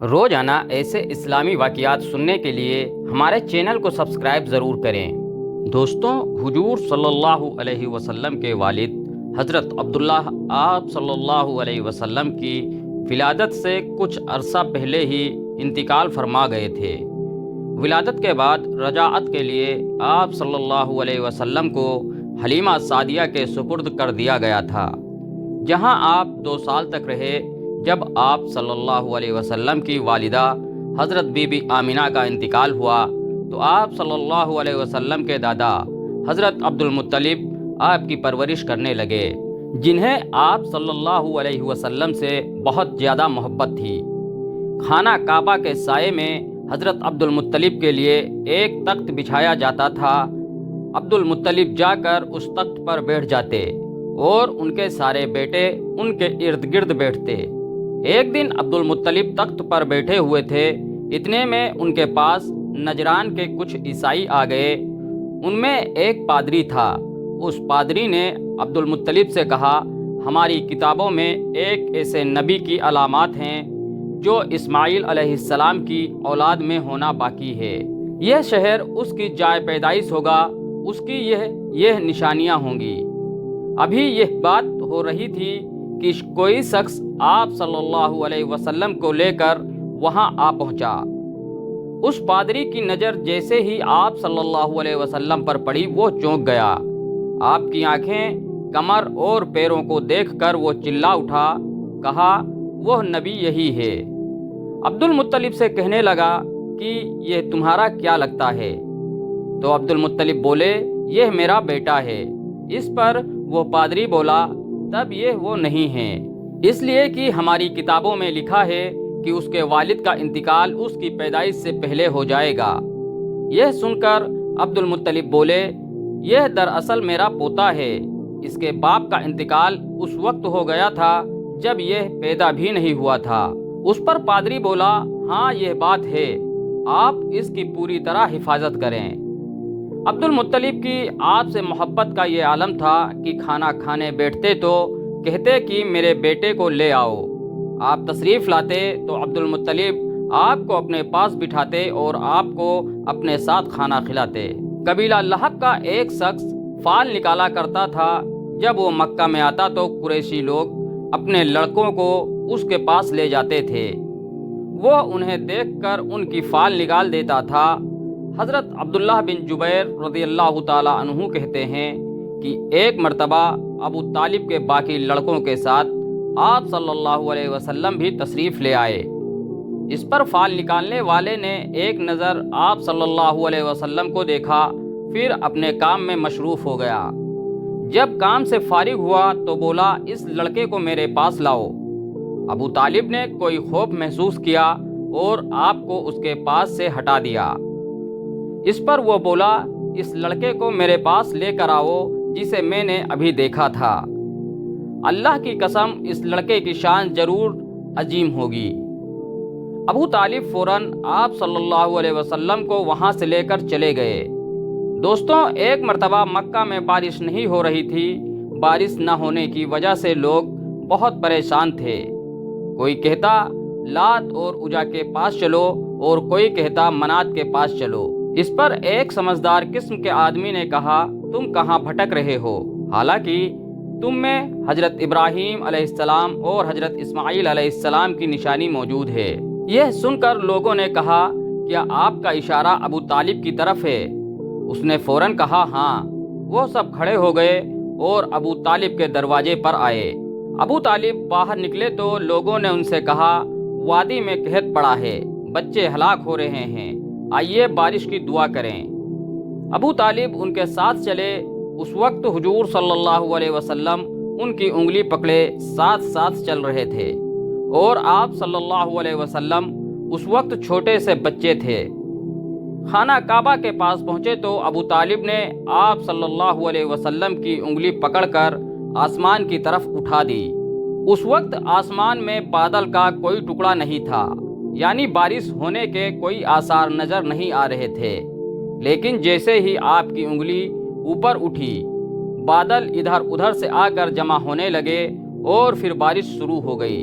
روزانہ ایسے اسلامی واقعات سننے کے لیے ہمارے چینل کو سبسکرائب ضرور کریں۔ دوستوں، حضور صلی اللہ علیہ وسلم کے والد حضرت عبداللہ آپ صلی اللہ علیہ وسلم کی ولادت سے کچھ عرصہ پہلے ہی انتقال فرما گئے تھے۔ ولادت کے بعد رجاعت کے لیے آپ صلی اللہ علیہ وسلم کو حلیمہ سعدیہ کے سپرد کر دیا گیا تھا، جہاں آپ 2 سال تک رہے۔ جب آپ صلی اللہ علیہ وسلم کی والدہ حضرت بی بی آمینہ کا انتقال ہوا تو آپ صلی اللہ علیہ وسلم کے دادا حضرت عبد المطلب آپ کی پرورش کرنے لگے، جنہیں آپ صلی اللہ علیہ وسلم سے بہت زیادہ محبت تھی۔ خانہ کعبہ کے سائے میں حضرت عبد المطلب کے لیے ایک تخت بچھایا جاتا تھا۔ عبد المطلب جا کر اس تخت پر بیٹھ جاتے اور ان کے سارے بیٹے ان کے ارد گرد بیٹھتے۔ ایک دن عبد المطلب تخت پر بیٹھے ہوئے تھے، اتنے میں ان کے پاس نجران کے کچھ عیسائی آ گئے۔ ان میں ایک پادری تھا۔ اس پادری نے عبد المطلب سے کہا، ہماری کتابوں میں ایک ایسے نبی کی علامات ہیں جو اسماعیل علیہ السلام کی اولاد میں ہونا باقی ہے۔ یہ شہر اس کی جائے پیدائش ہوگا، اس کی یہ نشانیاں ہوں گی۔ ابھی یہ بات ہو رہی تھی کہ کوئی شخص آپ صلی اللہ علیہ وسلم کو لے کر وہاں آ پہنچا۔ اس پادری کی نظر جیسے ہی آپ صلی اللہ علیہ وسلم پر پڑی، وہ چونک گیا۔ آپ کی آنکھیں، کمر اور پیروں کو دیکھ کر وہ چلا اٹھا، کہا، وہ نبی یہی ہے۔ عبد المطلب سے کہنے لگا کہ یہ تمہارا کیا لگتا ہے؟ تو عبد المطلب بولے، یہ میرا بیٹا ہے۔ اس پر وہ پادری بولا، تب یہ وہ نہیں ہے، اس لیے کہ ہماری کتابوں میں لکھا ہے کہ اس کے والد کا انتقال اس کی پیدائش سے پہلے ہو جائے گا۔ یہ سن کر عبد المطلب بولے، یہ دراصل میرا پوتا ہے۔ اس کے باپ کا انتقال اس وقت ہو گیا تھا جب یہ پیدا بھی نہیں ہوا تھا۔ اس پر پادری بولا، ہاں یہ بات ہے، آپ اس کی پوری طرح حفاظت کریں۔ عبد المطلب کی آپ سے محبت کا یہ عالم تھا کہ کھانا کھانے بیٹھتے تو کہتے کہ میرے بیٹے کو لے آؤ۔ آپ تشریف لاتے تو عبد المطلب آپ کو اپنے پاس بٹھاتے اور آپ کو اپنے ساتھ کھانا کھلاتے۔ قبیلہ لہب کا ایک شخص فال نکالا کرتا تھا۔ جب وہ مکہ میں آتا تو قریشی لوگ اپنے لڑکوں کو اس کے پاس لے جاتے تھے۔ وہ انہیں دیکھ کر ان کی فال نکال دیتا تھا۔ حضرت عبداللہ بن جبیر رضی اللہ تعالیٰ عنہ کہتے ہیں کہ ایک مرتبہ ابو طالب کے باقی لڑکوں کے ساتھ آپ صلی اللہ علیہ وسلم بھی تشریف لے آئے۔ اس پر فال نکالنے والے نے ایک نظر آپ صلی اللہ علیہ وسلم کو دیکھا، پھر اپنے کام میں مصروف ہو گیا۔ جب کام سے فارغ ہوا تو بولا، اس لڑکے کو میرے پاس لاؤ۔ ابو طالب نے کوئی خوف محسوس کیا اور آپ کو اس کے پاس سے ہٹا دیا۔ اس پر وہ بولا، اس لڑکے کو میرے پاس لے کر آؤ جسے میں نے ابھی دیکھا تھا۔ اللہ کی قسم، اس لڑکے کی شان ضرور عظیم ہوگی۔ ابو طالب فوراً آپ صلی اللہ علیہ وسلم کو وہاں سے لے کر چلے گئے۔ دوستوں، ایک مرتبہ مکہ میں بارش نہیں ہو رہی تھی۔ بارش نہ ہونے کی وجہ سے لوگ بہت پریشان تھے۔ کوئی کہتا لات اور عزا کے پاس چلو اور کوئی کہتا منات کے پاس چلو۔ اس پر ایک سمجھدار قسم کے آدمی نے کہا، تم کہاں بھٹک رہے ہو؟ حالانکہ تم میں حضرت ابراہیم علیہ السلام اور حضرت اسماعیل علیہ السلام کی نشانی موجود ہے۔ یہ سن کر لوگوں نے کہا، کیا آپ کا اشارہ ابو طالب کی طرف ہے؟ اس نے فوراً کہا، ہاں۔ وہ سب کھڑے ہو گئے اور ابو طالب کے دروازے پر آئے۔ ابو طالب باہر نکلے تو لوگوں نے ان سے کہا، وادی میں قحط پڑا ہے، بچے ہلاک ہو رہے ہیں، آئیے بارش کی دعا کریں۔ ابو طالب ان کے ساتھ چلے۔ اس وقت حضور صلی اللہ علیہ وسلم ان کی انگلی پکڑے ساتھ ساتھ چل رہے تھے، اور آپ صلی اللہ علیہ وسلم اس وقت چھوٹے سے بچے تھے۔ خانہ کعبہ کے پاس پہنچے تو ابو طالب نے آپ صلی اللہ علیہ وسلم کی انگلی پکڑ کر آسمان کی طرف اٹھا دی۔ اس وقت آسمان میں بادل کا کوئی ٹکڑا نہیں تھا، یعنی بارش ہونے کے کوئی آثار نظر نہیں آ رہے تھے۔ لیکن جیسے ہی آپ کی انگلی اوپر اٹھی، بادل ادھر ادھر سے آ کر جمع ہونے لگے اور پھر بارش شروع ہو گئی۔